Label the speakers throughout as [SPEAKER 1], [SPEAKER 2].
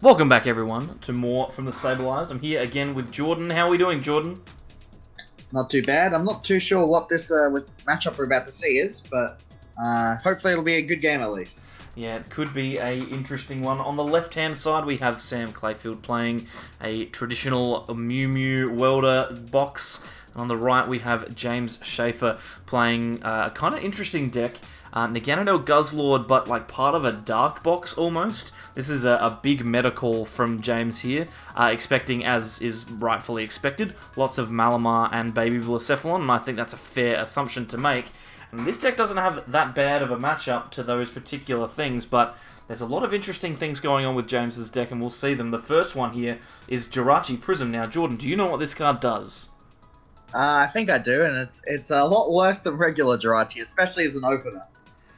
[SPEAKER 1] Welcome back, everyone, to more from the Stabilize. I'm here again with Jordan. How are we doing, Jordan?
[SPEAKER 2] Not too bad. I'm not too sure what this matchup we're about to see is, but hopefully it'll be a good game at least.
[SPEAKER 1] Yeah, it could be a interesting one. On the left-hand side, we have Sam Clayfield playing a traditional MewMew welder box. And on the right, we have James Schaefer playing a kind of interesting deck. NagaLord, but like part of a dark box almost. This is a big meta call from James here, expecting, as is rightfully expected, lots of Malamar and Baby Blacephalon, and I think that's a fair assumption to make. And this deck doesn't have that bad of a matchup to those particular things, but there's a lot of interesting things going on with James's deck, and we'll see them. The first one here is Jirachi Prism. Now, Jordan, do you know what this card does?
[SPEAKER 2] I think I do, and it's a lot worse than regular Jirachi, especially as an opener.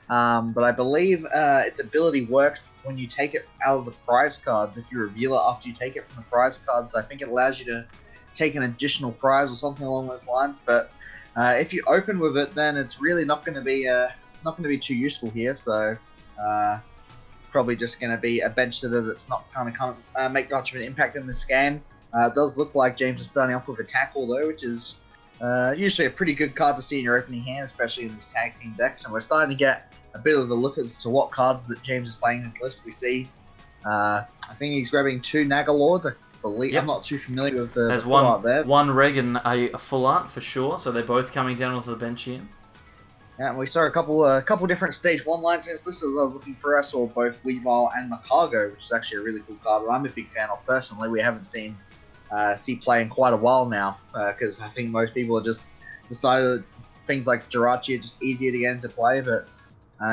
[SPEAKER 2] But I believe its ability works when you take it out of the prize cards. If you reveal it after you take it from the prize cards, I think it allows you to take an additional prize or something along those lines. But if you open with it, then it's really not going to be too useful here. So probably just going to be a bench sitter that's not going to make much of an impact in this game. It does look like James is starting off with a tackle though, which is usually a pretty good card to see in your opening hand, especially in these tag team decks. And we're starting to get a bit of a look as to what cards that James is playing in his list. We see, I think he's grabbing 2 NagaLords. I believe. Yep. I'm not too familiar with the full art there.
[SPEAKER 1] One Reg and a full art for sure. So they're both coming down onto the bench here.
[SPEAKER 2] Yeah, and we saw a couple different stage 1 lines against this as I was looking for. I saw both Weavile and Macargo, which is actually a really cool card that I'm a big fan of personally. We haven't seen play in quite a while now, because I think most people have just decided that things like Jirachi are just easier to get into play, but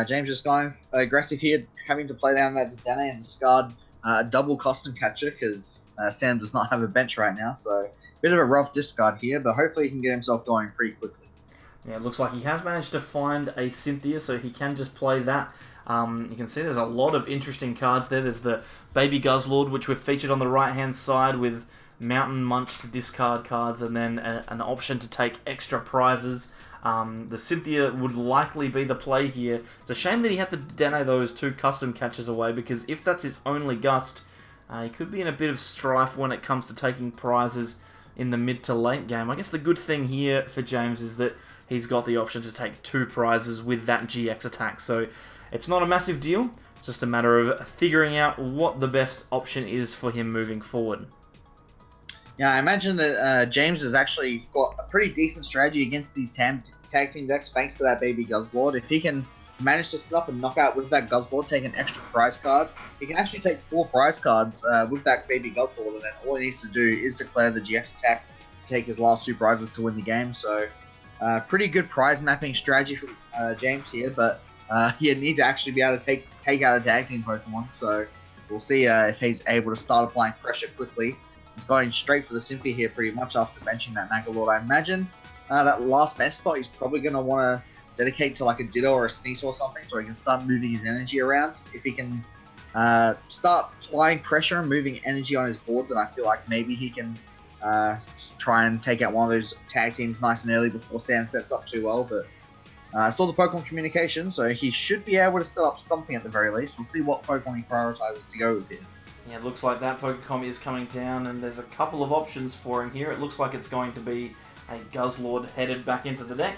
[SPEAKER 2] James is going aggressive here, having to play down that Dene and discard a double custom catcher, because Sam does not have a bench right now, so bit of a rough discard here, but hopefully he can get himself going pretty quickly.
[SPEAKER 1] Yeah, it looks like he has managed to find a Cynthia, so he can just play that. You can see there's a lot of interesting cards there. There's the Baby Guzzlord, which we've featured on the right-hand side with Mountain Munch to discard cards, and then an option to take extra prizes. The Cynthia would likely be the play here. It's a shame that he had to deny those 2 custom catches away, because if that's his only gust, he could be in a bit of strife when it comes to taking prizes in the mid to late game. I guess the good thing here for James is that he's got the option to take 2 prizes with that GX attack, so it's not a massive deal. It's just a matter of figuring out what the best option is for him moving forward.
[SPEAKER 2] Yeah, I imagine that James has actually got a pretty decent strategy against these tag team decks thanks to that Baby Guzzlord. If he can manage to set up and knock out with that Guzzlord, take an extra prize card, he can actually take 4 prize cards with that Baby Guzzlord, and then all he needs to do is declare the GX attack to take his last 2 prizes to win the game. So pretty good prize mapping strategy from James here, but he need to actually be able to take out a tag team Pokemon, so we'll see if he's able to start applying pressure quickly. He's going straight for the Cynthia here pretty much after benching that NagaLord. I imagine that last bench spot he's probably going to want to dedicate to like a Ditto or a Sneasel or something, so he can start moving his energy around. If he can start applying pressure and moving energy on his board, then I feel like maybe he can try and take out one of those tag teams nice and early before Sam sets up too well. But I saw the Pokemon communication, so he should be able to set up something at the very least. We'll see what Pokemon he prioritizes to go with here.
[SPEAKER 1] Yeah, it looks like that Pokecom is coming down, and there's a couple of options for him here. It looks like it's going to be a Guzzlord headed back into the deck,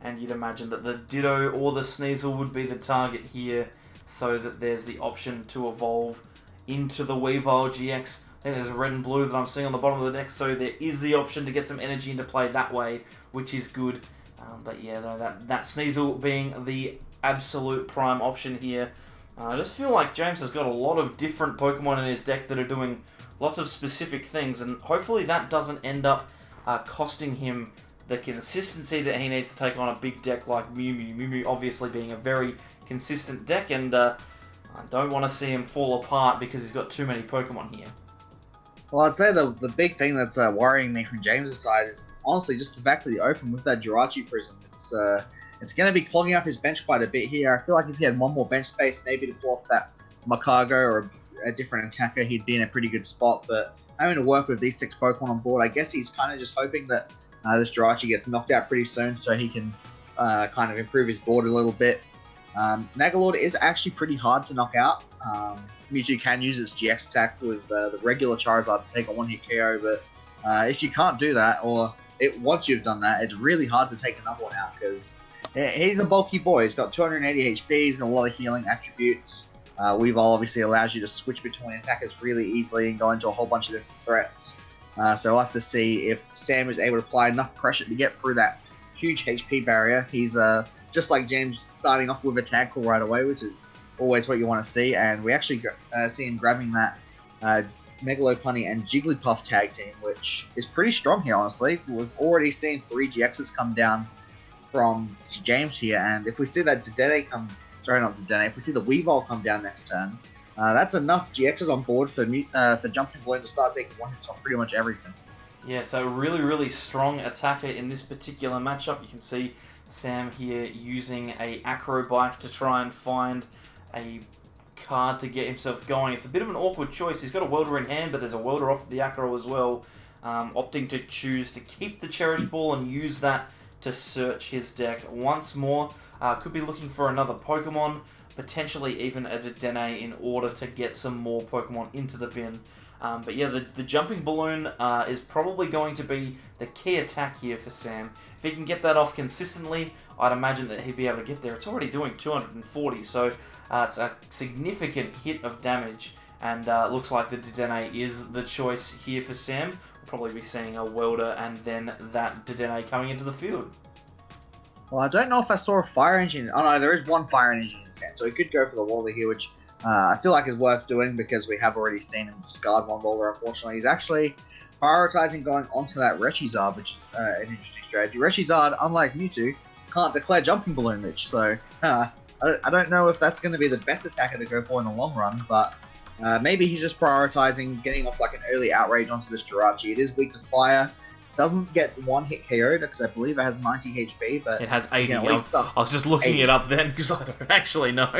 [SPEAKER 1] and you'd imagine that the Ditto or the Sneasel would be the target here, so that there's the option to evolve into the Weavile GX. I think there's a red and blue that I'm seeing on the bottom of the deck, so there is the option to get some energy into play that way, which is good. But yeah, though, that Sneasel being the absolute prime option here. I just feel like James has got a lot of different Pokemon in his deck that are doing lots of specific things, and hopefully that doesn't end up costing him the consistency that he needs to take on a big deck like MewMew. MewMew obviously being a very consistent deck, and I don't want to see him fall apart because he's got too many Pokemon here.
[SPEAKER 2] Well, I'd say the big thing that's worrying me from James' side is honestly just the fact that he opened with that Jirachi Prism. It's going to be clogging up his bench quite a bit here. I feel like if he had one more bench space, maybe to pull off that Macargo or a different attacker, he'd be in a pretty good spot. But having to work with these 6 Pokemon on board, I guess he's kind of just hoping that this Jirachi gets knocked out pretty soon so he can kind of improve his board a little bit. NagaLord is actually pretty hard to knock out. Mewtwo can use its GX attack with the regular Charizard to take a one-hit KO, but if you can't do that, or once you've done that, it's really hard to take another one out because he's a bulky boy. He's got 280 HP, he's got a lot of healing attributes. Weavile obviously allows you to switch between attackers really easily and go into a whole bunch of different threats. So we'll have to see if Sam is able to apply enough pressure to get through that huge HP barrier. He's just like James, starting off with a tag call right away, which is always what you want to see. And we actually see him grabbing that Megalopunny and Jigglypuff tag team, which is pretty strong here, honestly. We've already seen 3 GXs come down from James here, and if we see that Dedenne come, sorry, not Dedenne, if we see the Weavile come down next turn, that's enough GXs on board for Jumping Balloon to start taking one hits on pretty much everything.
[SPEAKER 1] Yeah, it's a really, really strong attacker in this particular matchup. You can see Sam here using a Acro Bike to try and find a card to get himself going. It's a bit of an awkward choice. He's got a Welder in hand, but there's a Welder off the Acro as well. Opting to choose to keep the Cherish Ball and use that to search his deck once more. Could be looking for another Pokemon, potentially even a Dedenne in order to get some more Pokemon into the bin. But yeah, the Jumping Balloon is probably going to be the key attack here for Sam. If he can get that off consistently, I'd imagine that he'd be able to get there. It's already doing 240, so it's a significant hit of damage. And looks like the Dedenne is the choice here for Sam. We'll probably be seeing a Welder and then that Dedenne coming into the field.
[SPEAKER 2] Well, I don't know if I saw a Fire Engine. Oh no, there is one Fire Engine in his hand, so he could go for the Welder here, which I feel like is worth doing because we have already seen him discard one Welder, unfortunately. He's actually prioritizing going onto that Rechizard, which is an interesting strategy. Rechizard, unlike Mewtwo, can't declare Jumping Balloon, Mitch, so I don't know if that's going to be the best attacker to go for in the long run, but maybe he's just prioritizing getting off like an early Outrage onto this Jirachi. It is weak to fire. Doesn't get one hit KO'd because I believe it has 90 HP, but
[SPEAKER 1] it has 80.
[SPEAKER 2] I
[SPEAKER 1] was just looking 80. It up then because I don't actually know.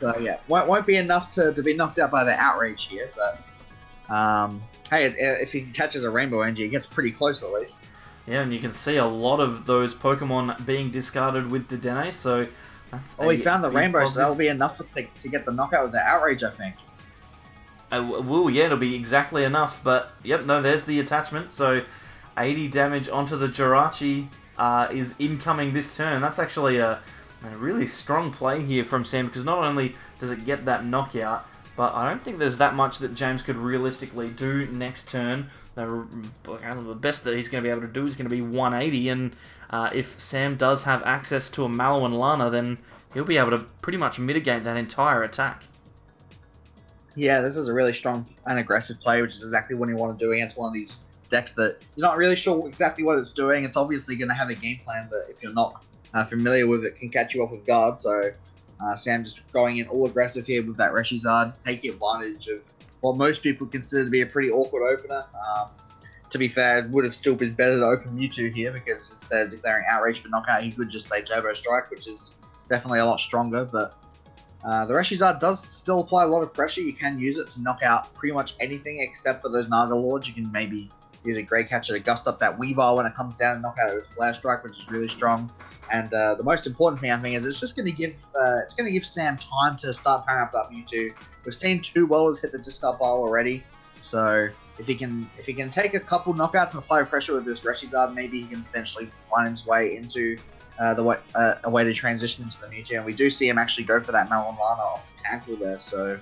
[SPEAKER 2] So yeah, won't be enough to be knocked out by the Outrage here, but hey, if he catches a Rainbow Energy, it gets pretty close at least.
[SPEAKER 1] Yeah, and you can see a lot of those Pokemon being discarded with Dedenne, so that's
[SPEAKER 2] he found the Rainbow, positive. So that'll be enough to get the knockout with the Outrage, I think.
[SPEAKER 1] Well, yeah, it'll be exactly enough, but yep, no, there's the attachment, so 80 damage onto the Jirachi is incoming this turn. That's actually a really strong play here from Sam, because not only does it get that knockout, but I don't think there's that much that James could realistically do next turn. The best that he's going to be able to do is going to be 180, and if Sam does have access to a Mallow and Lana, then he'll be able to pretty much mitigate that entire attack.
[SPEAKER 2] Yeah, this is a really strong and aggressive play, which is exactly what you want to do against one of these decks that you're not really sure exactly what it's doing. It's obviously going to have a game plan that, if you're not familiar with it, can catch you off with guard. So Sam just going in all aggressive here with that Rechizard, taking advantage of what most people consider to be a pretty awkward opener. To be fair, it would have still been better to open Mewtwo here, because instead of declaring Outrage for knockout, he could just say Turbo Strike, which is definitely a lot stronger. But the Rechizard does still apply a lot of pressure. You can use it to knock out pretty much anything except for those NagaLords. You can maybe use a Great Catcher to gust up that Weavile when it comes down and knock out it with Flare Strike, which is really strong. And the most important thing, I think, is it's just going to give Sam time to start powering up that Mewtwo. We've seen 2 Welders hit the discard pile already, so if he can take a couple knockouts and apply pressure with this Rechizard, maybe he can potentially find his way into a way to transition into the Mewtwo. And we do see him actually go for that Mallow and Lana off the tackle there. So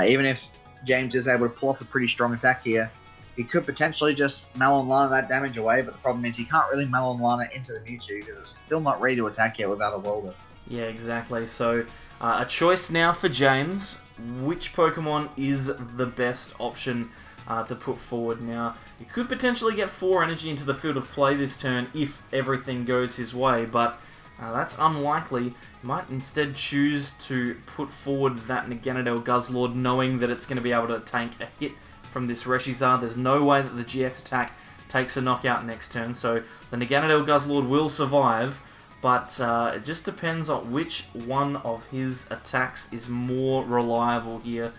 [SPEAKER 2] even if James is able to pull off a pretty strong attack here, he could potentially just Mallow and Lana that damage away, but the problem is he can't really Mallow and Lana into the Mewtwo because it's still not ready to attack yet without a Welder.
[SPEAKER 1] Yeah, exactly. So a choice now for James. Which Pokemon is the best option to put forward now? You could potentially get 4 energy into the field of play this turn if everything goes his way, but that's unlikely. You might instead choose to put forward that Naganadel Guzzlord, knowing that it's going to be able to tank a hit from this Rechizard. There's no way that the GX attack takes a knockout next turn, so the Naganadel Guzzlord will survive, but it just depends on which one of his attacks is more reliable here.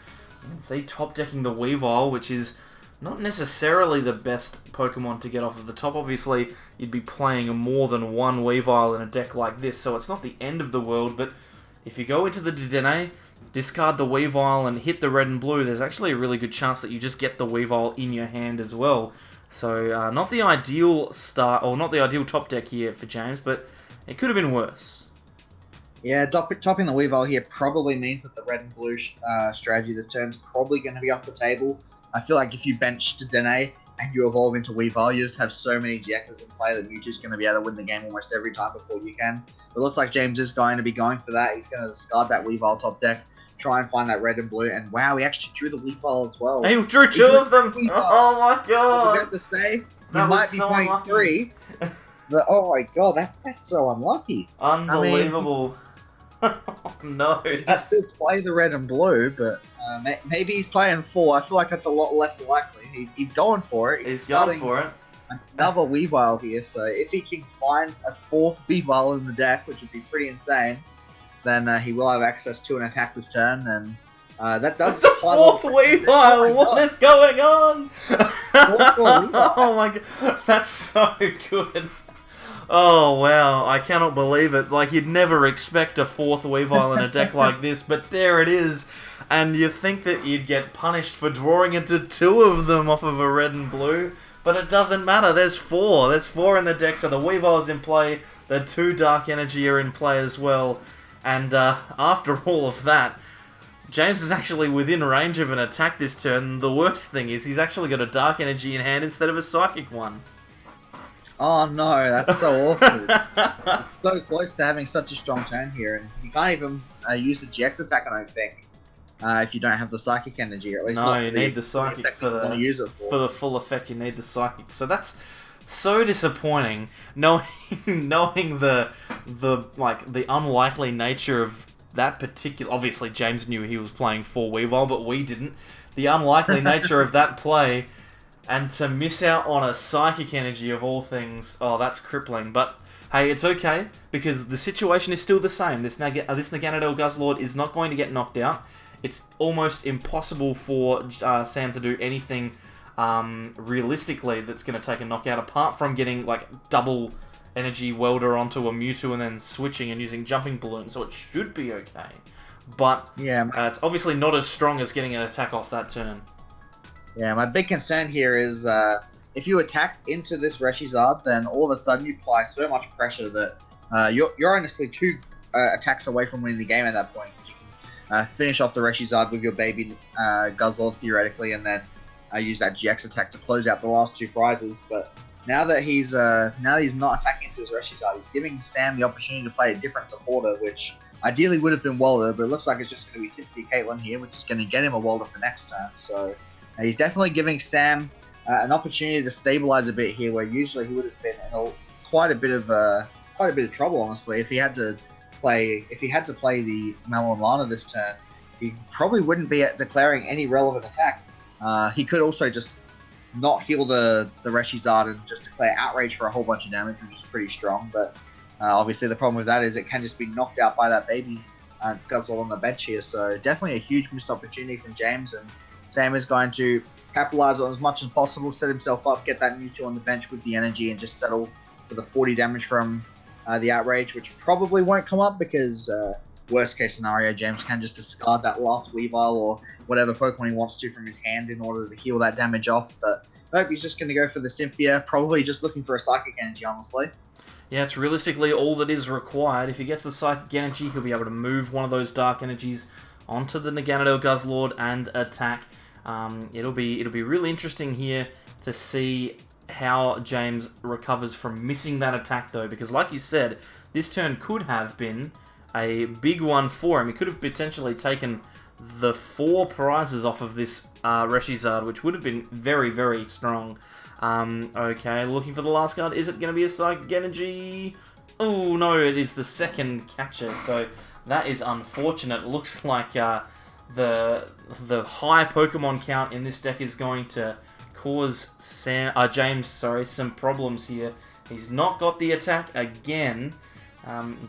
[SPEAKER 1] You can see top decking the Weavile, which is Not necessarily the best Pokemon to get off of the top. Obviously, you'd be playing more than one Weavile in a deck like this, so it's not the end of the world, but if you go into the Dedenne, discard the Weavile and hit the red and blue, there's actually a really good chance that you just get the Weavile in your hand as well. So, not the ideal start, or not the ideal top deck here for James, but it could have been worse.
[SPEAKER 2] Yeah, topping the Weavile here probably means that the red and blue strategy this turn's probably going to be off the table. I feel like if you bench Dedenne and you evolve into Weavile, you just have so many GXs in play that Mewtwo's going to be able to win the game almost every time before you can. It looks like James is going to be going for that. He's going to discard that Weavile top deck, try and find that red and blue, and wow, he actually drew the Weavile as well.
[SPEAKER 1] He drew two of them!
[SPEAKER 2] Weavile.
[SPEAKER 1] Oh my
[SPEAKER 2] I
[SPEAKER 1] god!
[SPEAKER 2] was about to say, he
[SPEAKER 1] That
[SPEAKER 2] might
[SPEAKER 1] was
[SPEAKER 2] be
[SPEAKER 1] so
[SPEAKER 2] playing
[SPEAKER 1] unlucky.
[SPEAKER 2] 3, but oh my god, that's so unlucky.
[SPEAKER 1] Unbelievable. Oh, no,
[SPEAKER 2] He can
[SPEAKER 1] that's...
[SPEAKER 2] still play the red and blue, but maybe he's playing 4. I feel like that's a lot less likely. He's going for it.
[SPEAKER 1] He's going for it.
[SPEAKER 2] Another Weavile here, so if he can find a 4th Weavile in the deck, which would be pretty insane, then he will have access to an attack this turn, and that does...
[SPEAKER 1] That's the 4th Weavile! What is going on? Oh my god, that's so good. Oh wow, I cannot believe it. Like, you'd never expect a 4th Weavile in a deck like this, but there it is. And you think that you'd get punished for drawing into 2 of them off of a red and blue, but it doesn't matter. There's 4. There's 4 in the deck, so the Weavile's in play, the 2 Dark Energy are in play as well. And after all of that, James is actually within range of an attack this turn. The worst thing is he's actually got a Dark Energy in hand instead of a Psychic one.
[SPEAKER 2] Oh no, that's so awful. So close to having such a strong turn here, and you can't even use the GX attack, I don't think, if you don't have the Psychic Energy, or at least
[SPEAKER 1] no,
[SPEAKER 2] not
[SPEAKER 1] you need the Psychic for the full effect. You need the Psychic, so that's so disappointing. Knowing the unlikely nature of that particular. Obviously, James knew he was playing 4 Weavile, but we didn't. The unlikely nature of that play. And to miss out on a Psychic Energy of all things, oh, that's crippling. But hey, it's okay, because the situation is still the same. This Naganadel Guzzlord is not going to get knocked out. It's almost impossible for Sam to do anything realistically that's going to take a knockout, apart from getting like double energy welder onto a Mewtwo and then switching and using Jumping Balloon, so it should be okay. But
[SPEAKER 2] yeah,
[SPEAKER 1] it's obviously not as strong as getting an attack off that turn.
[SPEAKER 2] Yeah, my big concern here is if you attack into this Reshizard, then all of a sudden you apply so much pressure that you're honestly 2 attacks away from winning the game at that point. You can finish off the Reshizard with your baby Guzzlord theoretically, and then use that GX attack to close out the last 2 prizes. But now that he's not attacking into his Reshizard, he's giving Sam the opportunity to play a different supporter, which ideally would have been Walder, but it looks like it's just going to be Cynthia Caitlyn here, which is going to get him a Walder for next turn. So he's definitely giving Sam an opportunity to stabilize a bit here, where usually he would have been in quite a bit of trouble, honestly. If he had to play the Mallow and Lana this turn, he probably wouldn't be declaring any relevant attack. He could also just not heal the Reshizard and just declare Outrage for a whole bunch of damage, which is pretty strong. But obviously the problem with that is it can just be knocked out by that baby Guzzle on the bench here. So definitely a huge missed opportunity from James, and Sam is going to capitalize on as much as possible, set himself up, get that Mewtwo on the bench with the energy, and just settle for the 40 damage from the Outrage, which probably won't come up because worst case scenario, James can just discard that last Weavile or whatever Pokemon he wants to from his hand in order to heal that damage off. But nope, he's just going to go for the Cynthia, probably just looking for a Psychic Energy, honestly.
[SPEAKER 1] Yeah, it's realistically all that is required. If he gets the Psychic Energy, he'll be able to move one of those Dark Energies onto the Naganadel Guzzlord and attack. It'll be really interesting here to see how James recovers from missing that attack, though, because like you said, this turn could have been a big one for him. He could have potentially taken the 4 prizes off of this Reshizard, which would have been very, very strong. Okay, looking for the last card. Is it going to be a Psychic Energy? Oh, no, it is the second catcher, so that is unfortunate. It looks like the high Pokemon count in this deck is going to cause James some problems here. He's not got the attack again.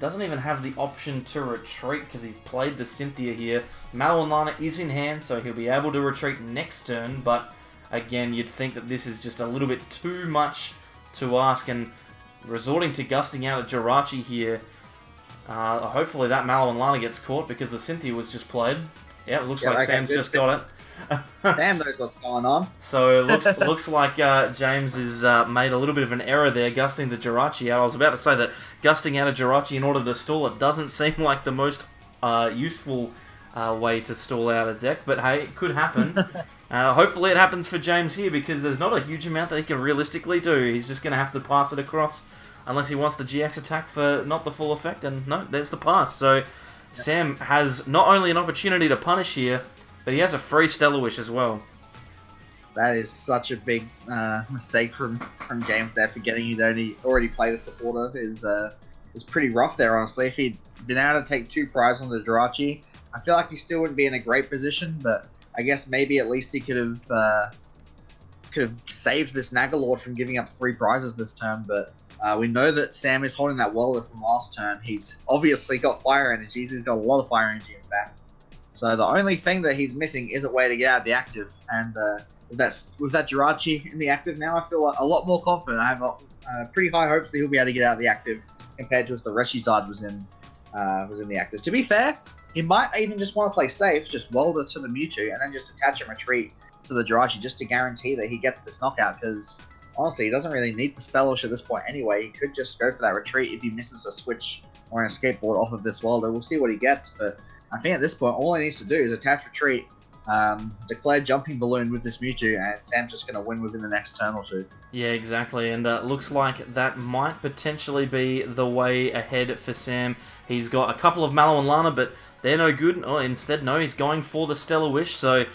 [SPEAKER 1] Doesn't even have the option to retreat because he's played the Cynthia here. Mallow and Lana is in hand, so he'll be able to retreat next turn, but again, you'd think that this is just a little bit too much to ask, and resorting to gusting out at Jirachi here. Hopefully that Mallow and Lana gets caught because the Cynthia was just played. Yeah, it looks like Sam's just got it.
[SPEAKER 2] Sam knows what's going on.
[SPEAKER 1] So it looks like James has made a little bit of an error there, gusting the Jirachi out. I was about to say that gusting out a Jirachi in order to stall it doesn't seem like the most useful way to stall out a deck, but hey, it could happen. Hopefully it happens for James here, because there's not a huge amount that he can realistically do. He's just going to have to pass it across, unless he wants the GX attack for not the full effect, and no, there's the pass. So Sam has not only an opportunity to punish here, but he has a free Stellar Wish as well.
[SPEAKER 2] That is such a big mistake from James there, forgetting he'd already played a supporter. Is pretty rough there, honestly. If he'd been able to take 2 prizes on the Jirachi, I feel like he still wouldn't be in a great position, but I guess maybe at least he could have saved this NagaLord from giving up 3 prizes this turn. But we know that Sam is holding that welder from last turn. He's obviously got fire energies. He's got a lot of fire energy, in fact. So the only thing that he's missing is a way to get out of the active. And with that Jirachi in the active now, I feel a lot more confident. I have pretty high hopes that he'll be able to get out of the active compared to if the Reshizard was in the active. To be fair, he might even just want to play safe, just welder to the Mewtwo, and then just attach and retreat to the Jirachi just to guarantee that he gets this knockout, because honestly, he doesn't really need the Stellar at this point anyway. He could just go for that retreat if he misses a switch or an escape board off of this welder. We'll see what he gets, but I think at this point, all he needs to do is attach retreat, declare Jumping Balloon with this Mewtwo, and Sam's just going to win within the next turn or two.
[SPEAKER 1] Yeah, exactly, and looks like that might potentially be the way ahead for Sam. He's got a couple of Mallow and Lana, but they're no good. Oh, instead, no, he's going for the Stellar Wish, so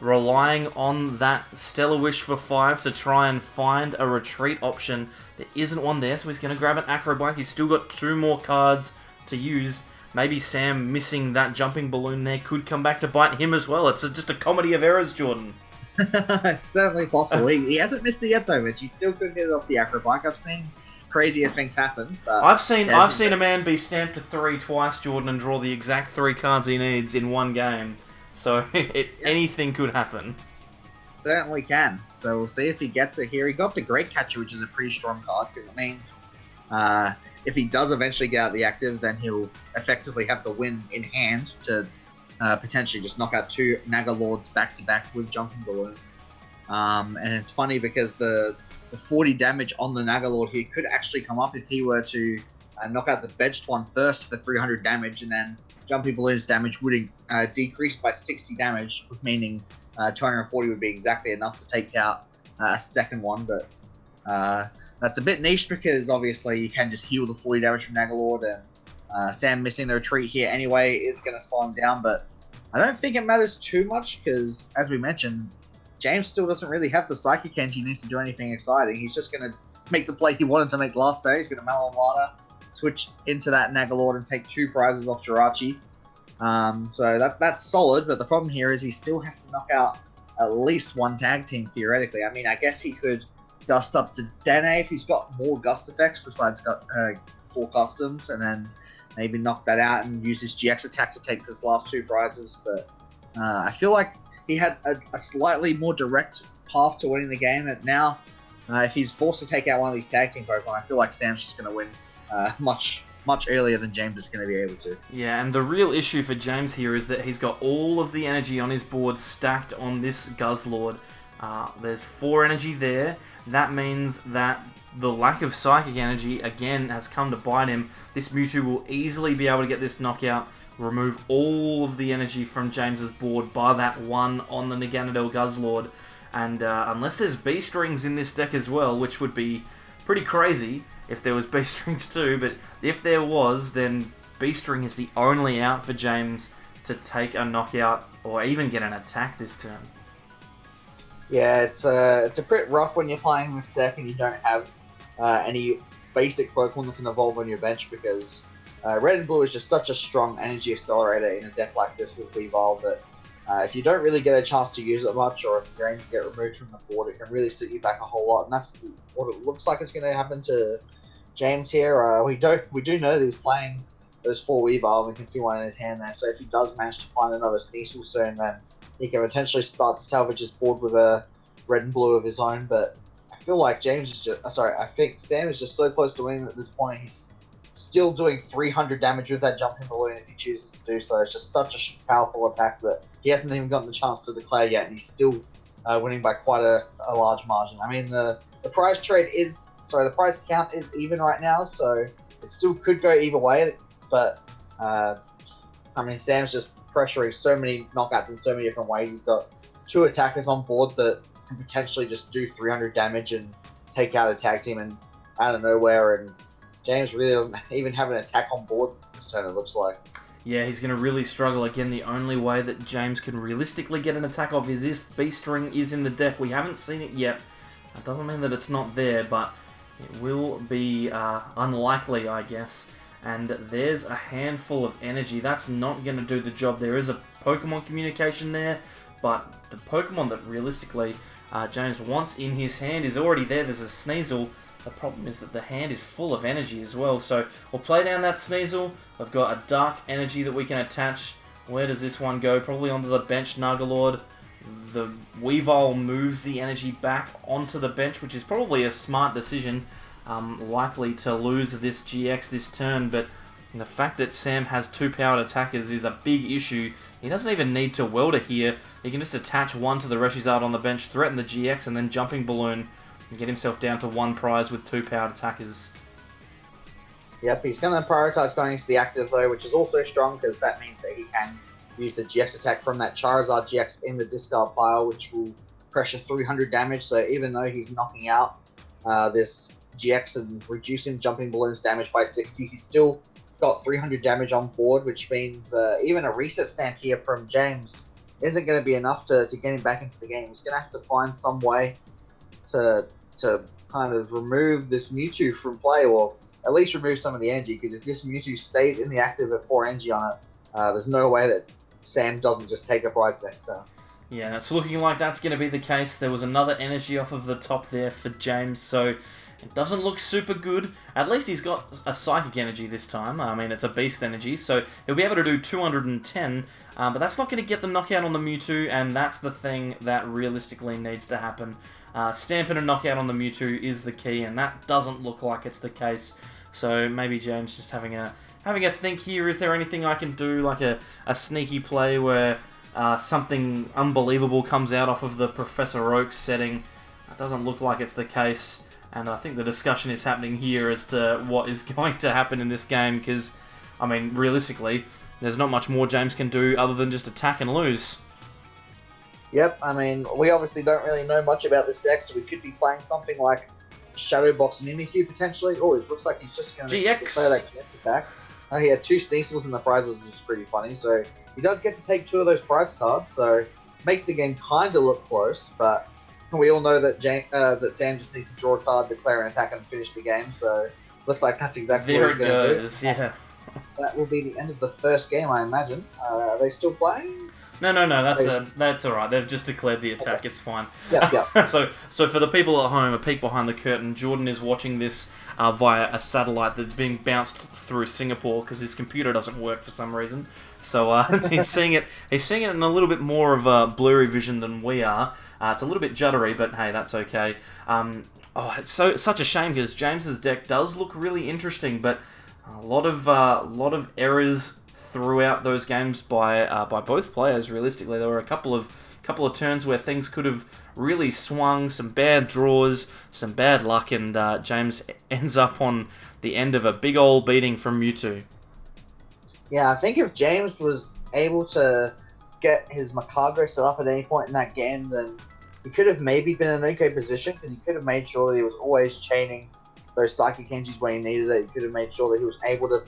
[SPEAKER 1] relying on that Stellar Wish for 5 to try and find a retreat option. There isn't one there, so he's going to grab an Acro Bike. He's still got 2 more cards to use. Maybe Sam missing that Jumping Balloon there could come back to bite him as well. It's just a comedy of errors, Jordan.
[SPEAKER 2] It's certainly possible. He hasn't missed it yet, though, but he still couldn't get it off the Acro Bike. I've seen crazier things happen. But
[SPEAKER 1] I've seen a man be stamped to 3 twice, Jordan, and draw the exact 3 cards he needs in one game. So anything could happen.
[SPEAKER 2] Certainly can. So we'll see if he gets it here. He got the Great Catcher, which is a pretty strong card, because it means if he does eventually get out the active, then he'll effectively have the win in hand to potentially just knock out 2 NagaLords back-to-back with Jumping Balloon. And it's funny because the 40 damage on the NagaLord here could actually come up if he were to knock out the benched one first for 300 damage, and then Jumping Balloon's damage would decrease by 60 damage, meaning 240 would be exactly enough to take out a second one. But that's a bit niche because obviously you can just heal the 40 damage from NagaLord, and Sam missing the retreat here anyway is going to slow him down. But I don't think it matters too much because, as we mentioned, James still doesn't really have the Psychic Energy he needs to do anything exciting. He's just going to make the play he wanted to make last day. He's going to Mallow and Lana, switch into that NagaLord and take 2 prizes off Jirachi. So that's solid, but the problem here is he still has to knock out at least 1 tag team, theoretically. I mean, I guess he could gust up to Dene if he's got more gust effects besides 4 customs, and then maybe knock that out and use his GX attack to take his last 2 prizes. But I feel like he had a slightly more direct path to winning the game, and now if he's forced to take out one of these tag team Pokemon, I feel like Sam's just going to win much earlier than James is going to be able to.
[SPEAKER 1] Yeah, and the real issue for James here is that he's got all of the energy on his board stacked on this Guzzlord. There's 4 energy there. That means that the lack of Psychic Energy, again, has come to bite him. This Mewtwo will easily be able to get this knockout, remove all of the energy from James's board by that 1 on the Naganadel Guzzlord. And unless there's B-Strings in this deck as well, which would be pretty crazy if there was B-Strings too, but if there was, then B-String is the only out for James to take a knockout or even get an attack this turn.
[SPEAKER 2] Yeah, it's a bit rough when you're playing this deck and you don't have any basic Pokemon that can evolve on your bench, because Red and Blue is just such a strong energy accelerator in a deck like this with Evolve that if you don't really get a chance to use it much, or if you're going to get removed from the board, it can really set you back a whole lot, and that's what it looks like it's going to happen to James here. We do know that he's playing those 4 Evolve, and can see one in his hand there, so if he does manage to find another Sneasel soon, then he can potentially start to salvage his board with a red and blue of his own, but I feel like James is just... I think Sam is just so close to winning at this point. He's still doing 300 damage with that jumping balloon if he chooses to do so. It's just such a powerful attack that he hasn't even gotten the chance to declare yet, and he's still winning by quite a large margin. I mean, the prize the prize count is even right now, so it still could go either way, but I mean, Sam's just pressuring so many knockouts in so many different ways. He's got 2 attackers on board that can potentially just do 300 damage and take out a tag team and out of nowhere, and James really doesn't even have an attack on board this turn, it looks like.
[SPEAKER 1] Yeah, he's going to really struggle. Again, the only way that James can realistically get an attack off is if Beast Ring is in the deck. We haven't seen it yet. That doesn't mean that it's not there, but it will be unlikely, I guess. And there's a handful of energy. That's not going to do the job. There is a Pokemon communication there, but the Pokemon that realistically James wants in his hand is already there. There's a Sneasel. The problem is that the hand is full of energy as well. So we'll play down that Sneasel. We've got a Dark Energy that we can attach. Where does this one go? Probably onto the bench, NagaLord. The Weavile moves the energy back onto the bench, which is probably a smart decision. Likely to lose this GX this turn, but the fact that Sam has 2 powered attackers is a big issue. He doesn't even need to welder here. He can just attach one to the Reshizard on the bench, threaten the GX, and then Jumping Balloon, and get himself down to 1 prize with 2 powered attackers.
[SPEAKER 2] Yep, he's going to prioritize going into the active though, which is also strong because that means that he can use the GX attack from that Charizard GX in the discard pile, which will pressure 300 damage. So even though he's knocking out this GX and reducing Jumping Balloon's damage by 60, he's still got 300 damage on board, which means even a reset stamp here from James isn't going to be enough to get him back into the game. He's going to have to find some way to kind of remove this Mewtwo from play, or at least remove some of the energy, because if this Mewtwo stays in the active with 4 energy on it, there's no way that Sam doesn't just take a prize next turn.
[SPEAKER 1] Yeah, it's looking like that's going to be the case. There was another energy off of the top there for James, so it doesn't look super good. At least he's got a Psychic Energy this time. I mean, it's a Beast Energy, so he'll be able to do 210, but that's not going to get the knockout on the Mewtwo, and that's the thing that realistically needs to happen. Stamping a knockout on the Mewtwo is the key, and that doesn't look like it's the case. So maybe James just having a think here. Is there anything I can do, like a sneaky play where something unbelievable comes out off of the Professor Oak setting? It doesn't look like it's the case, and I think the discussion is happening here as to what is going to happen in this game, because, I mean, realistically, there's not much more James can do other than just attack and lose.
[SPEAKER 2] Yep, I mean, we obviously don't really know much about this deck, so we could be playing something like Shadow Box MewMew potentially. Oh, it looks like he's just going to play that GX attack. He had 2 Sneasels in the prizes, which is pretty funny, so he does get to take 2 of those prize cards, so makes the game kind of look close, but we all know that that Sam just needs to draw a card, declare an attack, and finish the game, so looks like that's exactly what he's going to do.
[SPEAKER 1] Yeah.
[SPEAKER 2] That will be the end of the first game, I imagine. Are they still playing?
[SPEAKER 1] No, that's alright. They've just declared the attack, it's fine.
[SPEAKER 2] Yep.
[SPEAKER 1] So for the people at home, a peek behind the curtain, Jordan is watching this via a satellite that's being bounced through Singapore because his computer doesn't work for some reason. So he's seeing it in a little bit more of a blurry vision than we are. It's a little bit juddery, but hey, that's okay. It's such a shame because James's deck does look really interesting, but a lot of errors throughout those games by both players. Realistically, there were a couple of turns where things could have really swung, some bad draws, some bad luck, and James ends up on the end of a big old beating from Mewtwo.
[SPEAKER 2] Yeah, I think if James was able to get his Macago set up at any point in that game, then he could have maybe been in an okay position, because he could have made sure that he was always chaining those Psychic Energies when he needed it. He could have made sure that he was able to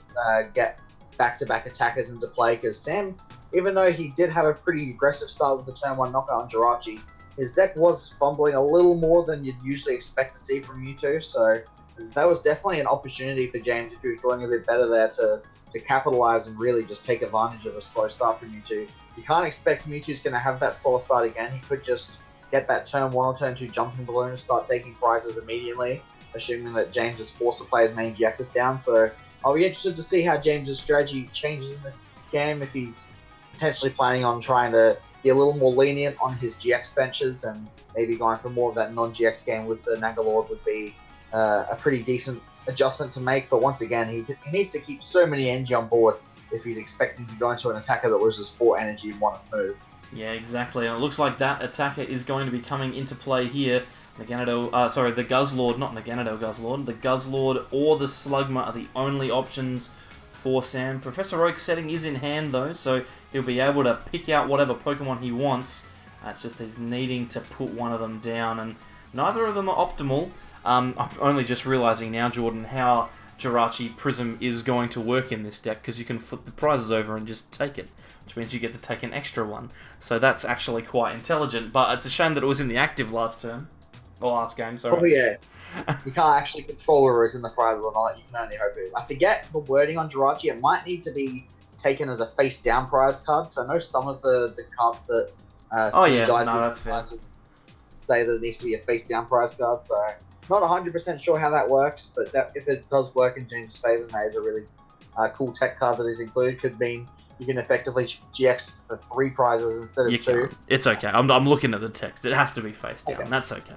[SPEAKER 2] get back-to-back attackers into play, because Sam, even though he did have a pretty aggressive start with the turn 1 knockout on Jirachi, his deck was fumbling a little more than you'd usually expect to see from Mewtwo, so that was definitely an opportunity for James if he was drawing a bit better there to capitalize and really just take advantage of a slow start for Mewtwo. You can't expect Mewtwo's going to have that slower start again. He could just get that turn 1 or turn 2 Jumping Balloon and start taking prizes immediately, assuming that James is forced to play his main GXs down. So I'll be interested to see how James's strategy changes in this game, if he's potentially planning on trying to be a little more lenient on his GX benches, and maybe going for more of that non-GX game with the NagaLord would be a pretty decent adjustment to make. But once again, he needs to keep so many energy on board if he's expecting to go into an attacker that loses 4 energy in one move.
[SPEAKER 1] Yeah, exactly. And it looks like that attacker is going to be coming into play here. The Guzzlord, not Naganadel Guzzlord. The Guzzlord or the Slugma are the only options for Sam. Professor Oak's setting is in hand though, so he'll be able to pick out whatever Pokemon he wants. It's just he's needing to put one of them down, and neither of them are optimal. I'm only just realizing now, Jordan, how Jirachi Prism is going to work in this deck, because you can flip the prizes over and just take it, which means you get to take an extra one. So that's actually quite intelligent, but it's a shame that it was in the active last turn. Or last game, sorry.
[SPEAKER 2] Oh yeah. You can't actually control whether it's in the prize or not. You can only hope it is. I forget the wording on Jirachi. It might need to be taken as a face-down prize card, because I know some of the cards that
[SPEAKER 1] that's fair.
[SPEAKER 2] say that it needs to be a face-down prize card, so not 100% sure how that works, but if it does work in James' favour, that is a really cool tech card that is included. Could mean you can effectively GX for 3 prizes instead of 2.
[SPEAKER 1] It's okay. I'm looking at the text. It has to be face down.
[SPEAKER 2] Okay.
[SPEAKER 1] That's okay.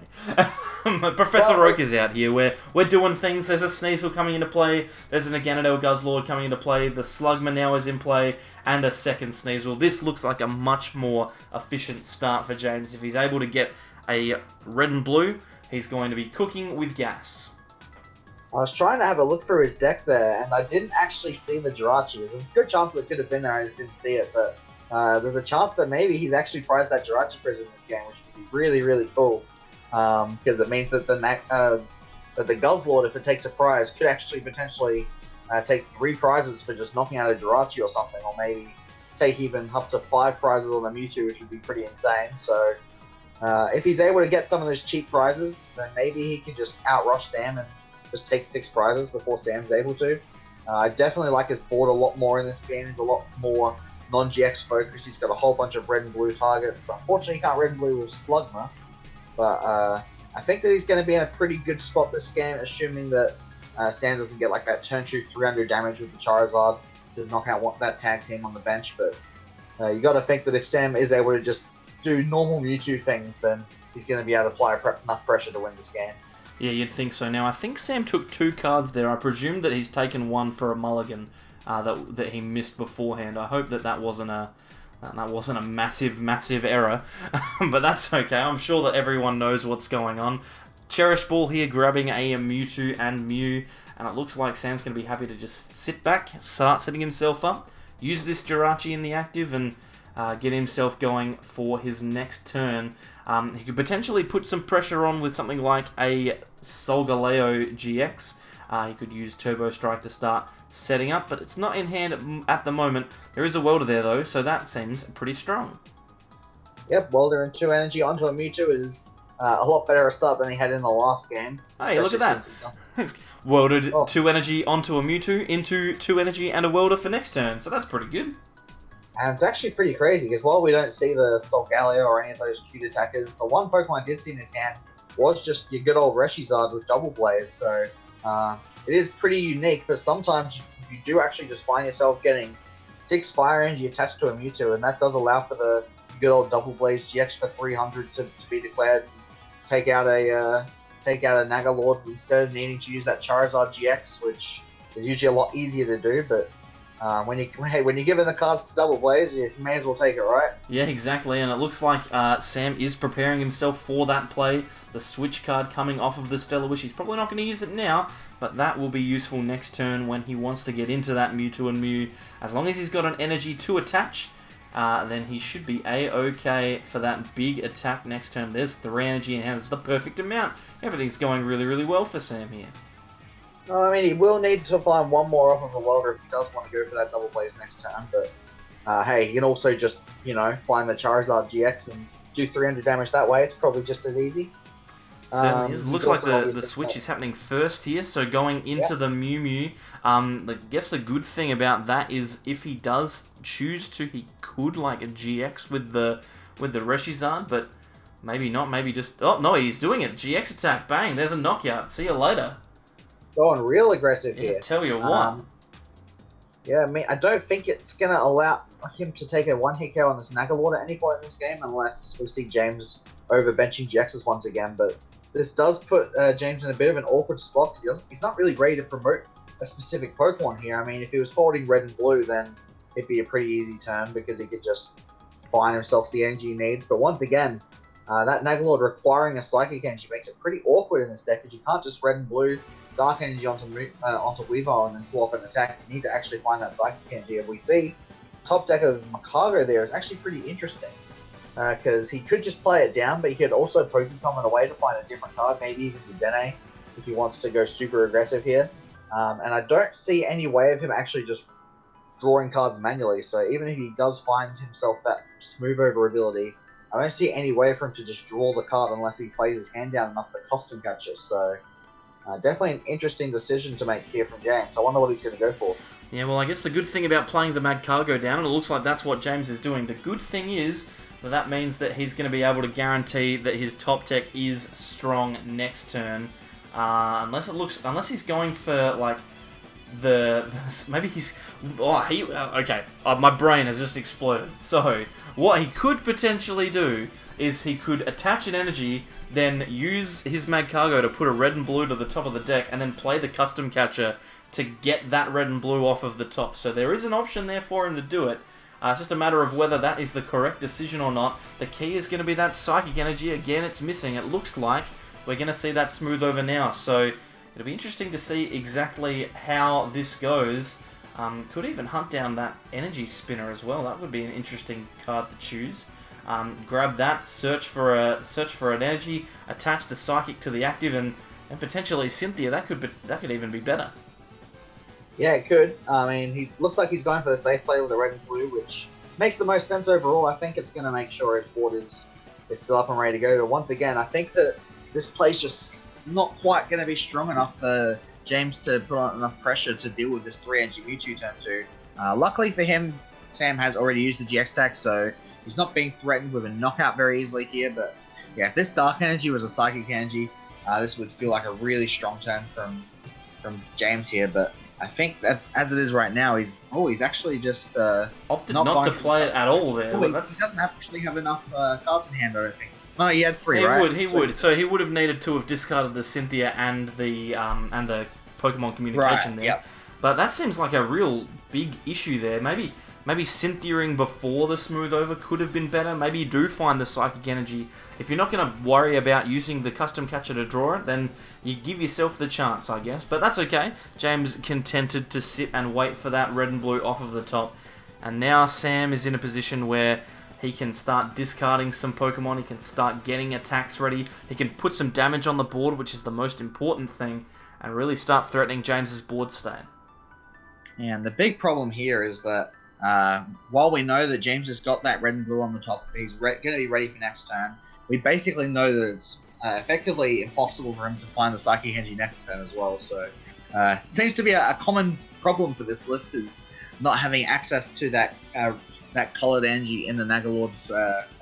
[SPEAKER 1] Professor Oak is out here. We're doing things. There's a Sneasel coming into play. There's an Naganadel Guzzlord coming into play. The Slugma now is in play. And a second Sneasel. This looks like a much more efficient start for James. If he's able to get a red and blue, he's going to be cooking with gas.
[SPEAKER 2] I was trying to have a look through his deck there, and I didn't actually see the Jirachi. There's a good chance that it could have been there, I just didn't see it, but there's a chance that maybe he's actually prized that Jirachi Prism in this game, which would be really, really cool, because it means that the Guzzlord, if it takes a prize, could actually potentially take 3 prizes for just knocking out a Jirachi or something, or maybe take even up to 5 prizes on the Mewtwo, which would be pretty insane. So if he's able to get some of those cheap prizes, then maybe he can just outrush Sam and just take 6 prizes before Sam's able to. I definitely like his board a lot more in this game. He's a lot more non-GX focused. He's got a whole bunch of red and blue targets. Unfortunately, he can't red and blue with Slugma, but I think that he's going to be in a pretty good spot this game, assuming that Sam doesn't get like that turn 2 300 damage with the Charizard to knock out that tag team on the bench. But you got to think that if Sam is able to just do normal Mewtwo things, then he's going to be able to apply enough pressure to win this game.
[SPEAKER 1] Yeah, you'd think so. Now, I think Sam took 2 cards there. I presume that he's taken one for a mulligan that he missed beforehand. I hope that wasn't a massive error, but that's okay. I'm sure that everyone knows what's going on. Cherish Ball here grabbing a Mewtwo and Mew, and it looks like Sam's going to be happy to just sit back, start setting himself up, use this Jirachi in the active, and get himself going for his next turn. He could potentially put some pressure on with something like a Solgaleo GX. He could use Turbo Strike to start setting up, but it's not in hand at the moment. There is a Welder there though, so that seems pretty strong.
[SPEAKER 2] Yep, Welder and 2 energy onto a Mewtwo is a lot better a start than he had in the last game.
[SPEAKER 1] Hey, look at that. Welded 2 energy onto a Mewtwo, into 2 energy and a Welder for next turn, so that's pretty good.
[SPEAKER 2] And it's actually pretty crazy, because while we don't see the Solgaleo or any of those cute attackers, the one Pokemon I did see in his hand was just your good old Reshizard with Double Blaze, so it is pretty unique, but sometimes you do actually just find yourself getting 6 Fire Energy attached to a Mewtwo, and that does allow for the good old Double Blaze GX for 300 to be declared, take out a NagaLord instead of needing to use that Charizard GX, which is usually a lot easier to do, but when you're given the cards to Double Blaze, you may as well take it, right?
[SPEAKER 1] Yeah, exactly, and it looks like Sam is preparing himself for that play. The switch card coming off of the Stellar Wish. He's probably not going to use it now, but that will be useful next turn when he wants to get into that Mewtwo and Mew. As long as he's got an energy to attach, then he should be A-OK for that big attack next turn. There's 3 energy in hand. It's the perfect amount. Everything's going really, really well for Sam here.
[SPEAKER 2] I mean, he will need to find one more off of a Welder if he does want to go for that Double Blaze next turn, but hey, he can also just, find the Charizard GX and do 300 damage that way. It's probably just as easy.
[SPEAKER 1] Certainly is. Looks like the switch is happening first here, so going into the MewMew. I guess the good thing about that is if he does choose to, he could like a GX with the Reshizard, but maybe not. Maybe just... Oh, no, he's doing it. GX attack. Bang, there's a knockout. See you later.
[SPEAKER 2] Going real aggressive here.
[SPEAKER 1] Tell you what.
[SPEAKER 2] Yeah, I mean, I don't think it's going to allow... him to take a one-hit KO on this NagaLord at any point in this game, unless we see James overbenching GXs once again. But this does put James in a bit of an awkward spot. He's not really ready to promote a specific Pokemon here. I mean, if he was holding red and blue, then it'd be a pretty easy turn because he could just find himself the energy he needs. But once again, that NagaLord requiring a Psychic Energy makes it pretty awkward in this deck because you can't just red and blue Dark Energy onto Weavile and then pull off an attack. You need to actually find that Psychic Energy. And we see top deck of Macargo there is actually pretty interesting because he could just play it down, but he could also Pokemon away to find a different card, maybe even to Dene if he wants to go super aggressive here. And I don't see any way of him actually just drawing cards manually. So even if he does find himself that smooth over ability, I don't see any way for him to just draw the card unless he plays his hand down enough for Custom Catcher. So definitely an interesting decision to make here from James. I wonder what he's going to go for.
[SPEAKER 1] Yeah, well, I guess the good thing about playing the Magcargo down, and it looks like that's what James is doing, the good thing is that means that he's going to be able to guarantee that his top deck is strong next turn. Unless he's going for, like, maybe he's... okay, my brain has just exploded. So, what he could potentially do is he could attach an energy, then use his Magcargo to put a red and blue to the top of the deck, and then play the Custom Catcher to get that red and blue off of the top. So there is an option there for him to do it. It's just a matter of whether that is the correct decision or not. The key is going to be that Psychic Energy. Again, it's missing. It looks like we're going to see that smooth over now. So it'll be interesting to see exactly how this goes. Could even hunt down that Energy Spinner as well. That would be an interesting card to choose. Grab that, search for an energy, attach the Psychic to the active, and potentially Cynthia. That could even be better.
[SPEAKER 2] Yeah, it could. I mean, looks like he's going for the safe play with the red and blue, which makes the most sense overall. I think it's going to make sure his board is still up and ready to go. But once again, I think that this play's just not quite going to be strong enough for James to put on enough pressure to deal with this 3-energy Mewtwo turn 2. Luckily for him, Sam has already used the GX tag, so he's not being threatened with a knockout very easily here. But yeah, if this Dark Energy was a Psychic Energy, this would feel like a really strong turn from James here. But I think that as it is right now, he's actually just
[SPEAKER 1] opted not to play it at all there.
[SPEAKER 2] He doesn't actually have enough cards in hand, I don't think. No, he had 3, right?
[SPEAKER 1] He would. So he would have needed to have discarded the Cynthia and the Pokemon communication there. Yep. But that seems like a real big issue there. Maybe Cynthiaing before the smooth over could have been better. Maybe you do find the Psychic Energy. If you're not going to worry about using the Custom Catcher to draw it, then you give yourself the chance, I guess. But that's okay. James contented to sit and wait for that red and blue off of the top. And now Sam is in a position where he can start discarding some Pokemon. He can start getting attacks ready. He can put some damage on the board, which is the most important thing, and really start threatening James's board state.
[SPEAKER 2] And the big problem here is that while we know that James has got that red and blue on the top, he's going to be ready for next turn, we basically know that it's effectively impossible for him to find the Psychic Energy next turn as well. So seems to be a common problem for this list is not having access to that colored energy in the NagaLord's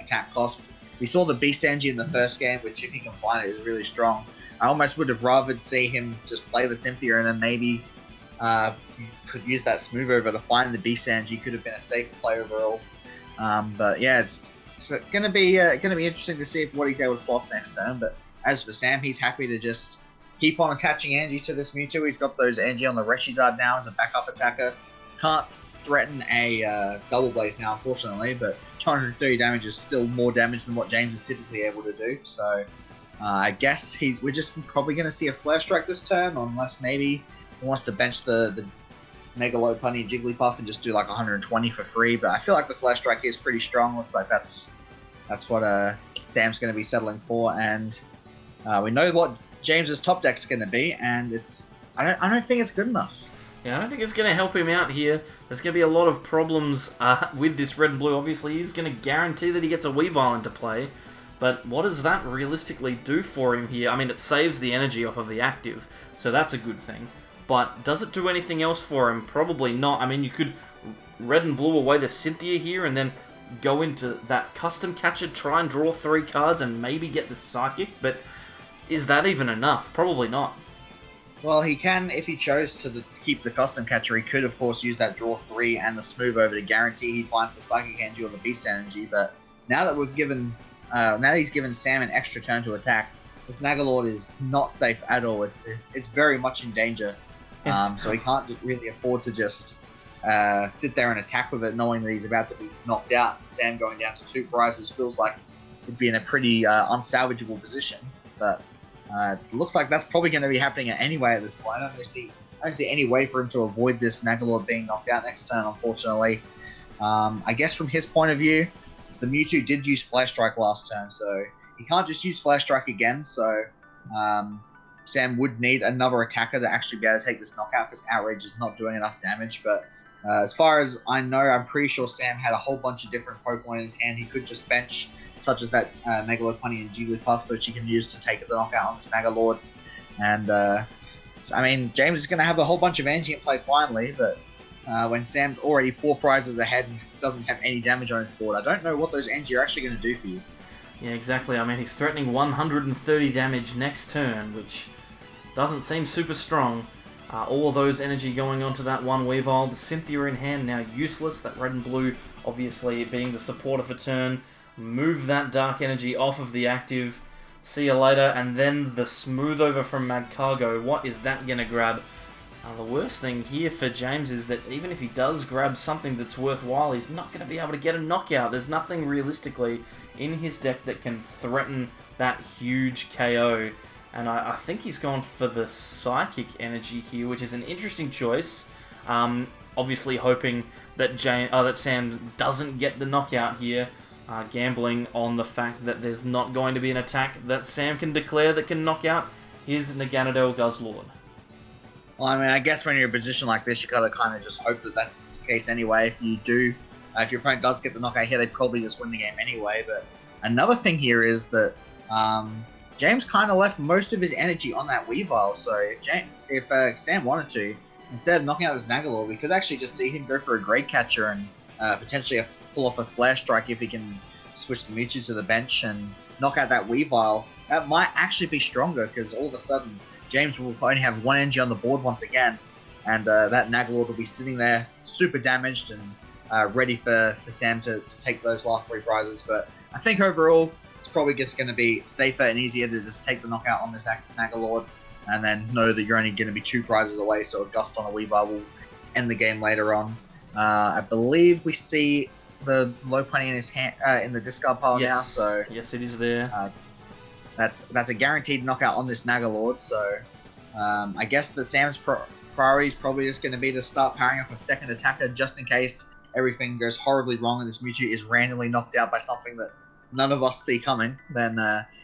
[SPEAKER 2] attack cost. We saw the Beast Energy in the first game, which if he can find it is really strong. I almost would have rather see him just play the Cynthia and then maybe could use that smooth over to find the Beast Energy. Could have been a safe play overall. But yeah, it's gonna be interesting to see what he's able to pull off next turn. But as for Sam, he's happy to just keep on attaching energy to this Mewtwo. He's got those energy on the Reshizard now as a backup attacker. Can't threaten a Double Blaze now, unfortunately, but 230 damage is still more damage than what James is typically able to do. So I guess we're just probably going to see a Flare Strike this turn, unless maybe he wants to bench the Mega Lopunny and Jigglypuff and just do like 120 for free. But I feel like the Flare Strike is pretty strong. Looks like that's what Sam's going to be settling for, and we know what James's top deck's going to be, and I don't think it's good enough.
[SPEAKER 1] Yeah, I don't think it's going to help him out here. There's going to be a lot of problems with this red and blue. Obviously, he's going to guarantee that he gets a Weavile into play. But what does that realistically do for him here? I mean, it saves the energy off of the active, so that's a good thing. But does it do anything else for him? Probably not. I mean, you could red and blue away the Cynthia here and then go into that Custom Catcher, try and draw 3 cards and maybe get the Psychic, but is that even enough? Probably not.
[SPEAKER 2] Well, he can, if he chose to keep the custom catcher, he could, of course, use that draw 3 and the smooth over to guarantee he finds the psychic energy or the beast energy. But now that now that he's given Sam an extra turn to attack, this NagaLord is not safe at all. It's very much in danger. So he can't really afford to just sit there and attack with it, knowing that he's about to be knocked out. And Sam going down to 2 prizes feels like he'd be in a pretty unsalvageable position. But it looks like that's probably going to be happening anyway at this point. I don't see any way for him to avoid this NagaLord being knocked out next turn, unfortunately. I guess from his point of view, the Mewtwo did use Flash Strike last turn, so he can't just use Flash Strike again. So Sam would need another attacker to actually be able to take this knockout because Outrage is not doing enough damage. But as far as I know, I'm pretty sure Sam had a whole bunch of different Pokemon in his hand he could just bench, such as that Mega Lopunny and Jigglypuff, which he can use to take the knockout on this NagaLord. And, I mean, James is going to have a whole bunch of energy in play finally, but when Sam's already 4 prizes ahead and doesn't have any damage on his board, I don't know what those energy are actually going to do for you.
[SPEAKER 1] Yeah, exactly. I mean, he's threatening 130 damage next turn, which doesn't seem super strong. All of those energy going onto that one Weavile. The Cynthia in hand now useless. That red and blue obviously being the supporter for turn. Move that dark energy off of the active. See you later. And then the smooth over from Magcargo. What is that going to grab? The worst thing here for James is that even if he does grab something that's worthwhile, he's not going to be able to get a knockout. There's nothing realistically in his deck that can threaten that huge KO. And I think he's gone for the Psychic Energy here, which is an interesting choice. Obviously hoping that Sam doesn't get the knockout here. Gambling on the fact that there's not going to be an attack that Sam can declare that can knock out his Naganadel Guzzlord.
[SPEAKER 2] Well, I mean, I guess when you're in a position like this, you gotta kind of just hope that that's the case anyway. If your opponent does get the knockout here, they probably just win the game anyway. But another thing here is that James kind of left most of his energy on that Weavile, so if Sam wanted to, instead of knocking out this NagaLord, we could actually just see him go for a Great Catcher and potentially pull off a Flash Strike if he can switch the Mewtwo to the bench and knock out that Weavile. That might actually be stronger, because all of a sudden James will only have 1 energy on the board once again, and that NagaLord will be sitting there super damaged and ready for Sam to take those last 3 prizes. But I think overall, it's probably just going to be safer and easier to just take the knockout on this NagaLord and then know that you're only going to be 2 prizes away, so a Gust on a Weavile will end the game later on. I believe we see the Lopunny in his hand in the discard pile now, so
[SPEAKER 1] yes, it is there.
[SPEAKER 2] That's a guaranteed knockout on this NagaLord, so I guess the Sam's priority is probably just going to be to start powering up a second attacker just in case everything goes horribly wrong and this Mewtwo is randomly knocked out by something that none of us see coming. Then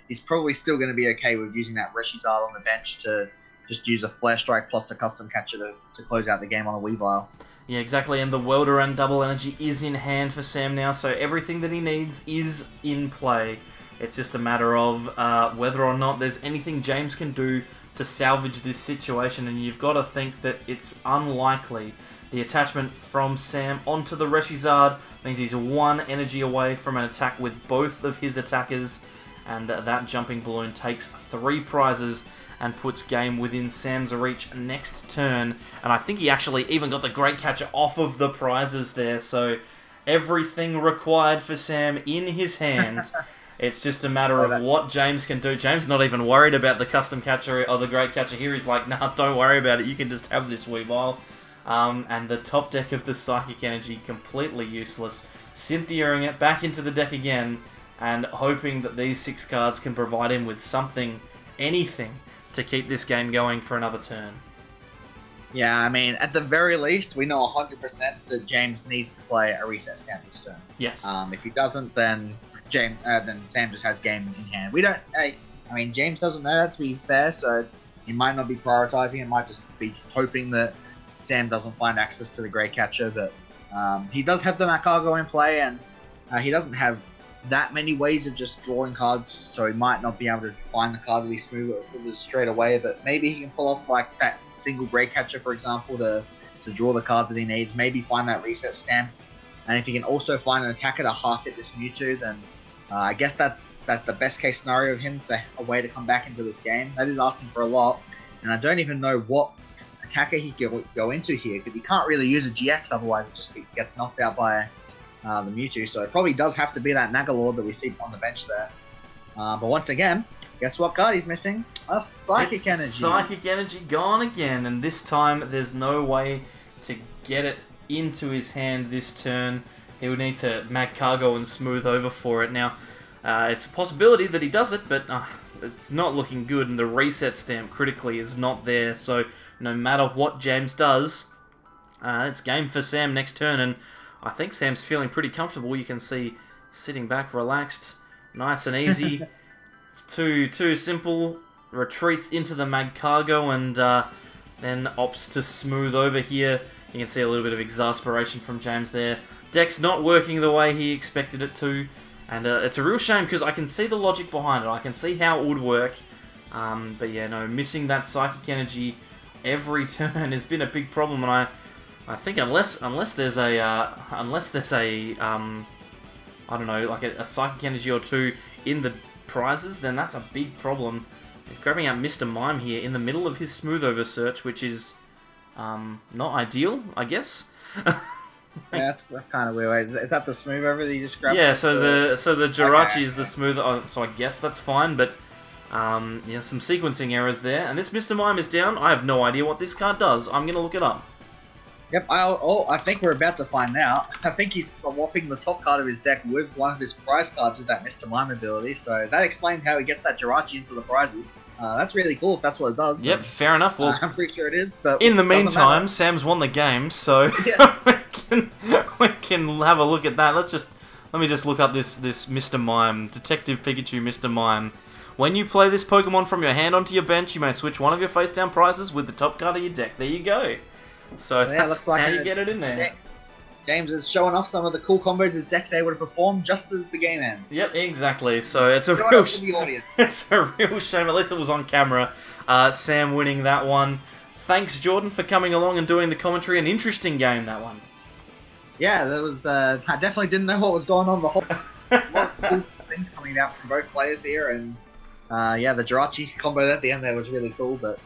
[SPEAKER 2] he's probably still going to be okay with using that Reshizard on the bench to just use a Flash Strike plus a Custom Catcher to close out the game on a Weavile.
[SPEAKER 1] Yeah, exactly, and the Welder Double Energy is in hand for Sam now, so everything that he needs is in play. It's just a matter of whether or not there's anything James can do to salvage this situation, and you've got to think that it's unlikely. The attachment from Sam onto the Reshizard means he's 1 energy away from an attack with both of his attackers, and that Jumping Balloon takes 3 prizes and puts game within Sam's reach next turn. And I think he actually even got the Great Catcher off of the prizes there, so everything required for Sam in his hand. It's just a matter of what James can do. James not even worried about the Custom Catcher or the Great Catcher here. He's like, nah, don't worry about it. You can just have this Weavile. And the top deck of the Psychic Energy completely useless. Cynthiaing it back into the deck again and hoping that these 6 cards can provide him with something, anything, to keep this game going for another turn.
[SPEAKER 2] Yeah, I mean, at the very least, we know 100% that James needs to play a Reset Stamp this turn.
[SPEAKER 1] Yes.
[SPEAKER 2] If he doesn't, then Sam just has game in hand. James doesn't know that, to be fair, so he might not be prioritizing. He might just be hoping that Sam doesn't find access to the Great Catcher, but he does have the Magcargo in play, and he doesn't have that many ways of just drawing cards, so he might not be able to find the card that he smooth with straight away, but maybe he can pull off like that single Great Catcher, for example, to draw the card that he needs, maybe find that Reset Stamp, and if he can also find an attacker to half hit this Mewtwo, then I guess that's the best case scenario of him, for a way to come back into this game. That is asking for a lot, and I don't even know what attacker he could go into here, because he can't really use a GX, otherwise it just gets knocked out by the Mewtwo. So it probably does have to be that NagaLord that we see on the bench there. But once again, guess what card he's missing? A Psychic Energy.
[SPEAKER 1] Psychic Energy gone again, and this time there's no way to get it into his hand this turn. He would need to Magcargo and Smooth Over for it. Now, it's a possibility that he does it, but it's not looking good, and the reset stamp critically is not there. So no matter what James does, it's game for Sam next turn, and I think Sam's feeling pretty comfortable. You can see sitting back, relaxed, nice and easy. It's too simple. Retreats into the Magcargo and then opts to Smooth Over here. You can see a little bit of exasperation from James there. Deck's not working the way he expected it to. And it's a real shame because I can see the logic behind it. I can see how it would work. But yeah, no, missing that Psychic Energy every turn has been a big problem. And I think unless there's a I don't know, like a Psychic Energy or two in the prizes, then that's a big problem. He's grabbing out Mr. Mime here in the middle of his Smooth Over search, which is not ideal, I guess.
[SPEAKER 2] Yeah, that's kind of weird. Is that the Smooth Over that you just grabbed?
[SPEAKER 1] Yeah, so the Jirachi is the Smooth. So I guess that's fine, but yeah, some sequencing errors there. And this Mr. Mime is down. I have no idea what this card does. I'm gonna look it up.
[SPEAKER 2] Yep, I think we're about to find out. I think he's swapping the top card of his deck with one of his prize cards with that Mr. Mime ability, so that explains how he gets that Jirachi into the prizes. That's really cool if that's what it does.
[SPEAKER 1] Yep, fair enough. Well,
[SPEAKER 2] I'm pretty sure it is, but
[SPEAKER 1] in the meantime, Sam's won the game, so yeah. we can have a look at that. Let me just look up this Mr. Mime, Detective Pikachu Mr. Mime. When you play this Pokemon from your hand onto your bench, you may switch one of your face-down prizes with the top card of your deck. There you go. So yeah, that's like how you get it in there.
[SPEAKER 2] James is showing off some of the cool combos his deck's able to perform just as the game ends.
[SPEAKER 1] Yep, exactly. So it's a real it's a real shame. At least it was on camera. Sam winning that one. Thanks, Jordan, for coming along and doing the commentary. An interesting game, that one.
[SPEAKER 2] Yeah, that was. I definitely didn't know what was going on. The whole lot of cool things coming out from both players here, and yeah, the Jirachi combo at the end there was really cool, but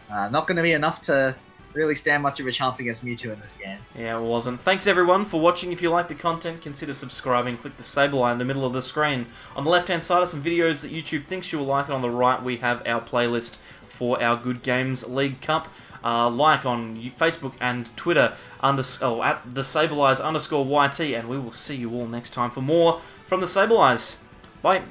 [SPEAKER 2] not going to be enough to really stand much of a chance against Mewtwo in this game.
[SPEAKER 1] Yeah, it wasn't. Thanks everyone for watching. If you like the content, consider subscribing. Click the Sableye in the middle of the screen. On the left-hand side are some videos that YouTube thinks you will like, and on the right we have our playlist for our Good Games League Cup. Like on Facebook and Twitter at the Sableyes _YT, and we will see you all next time for more from the Sableyes. Bye.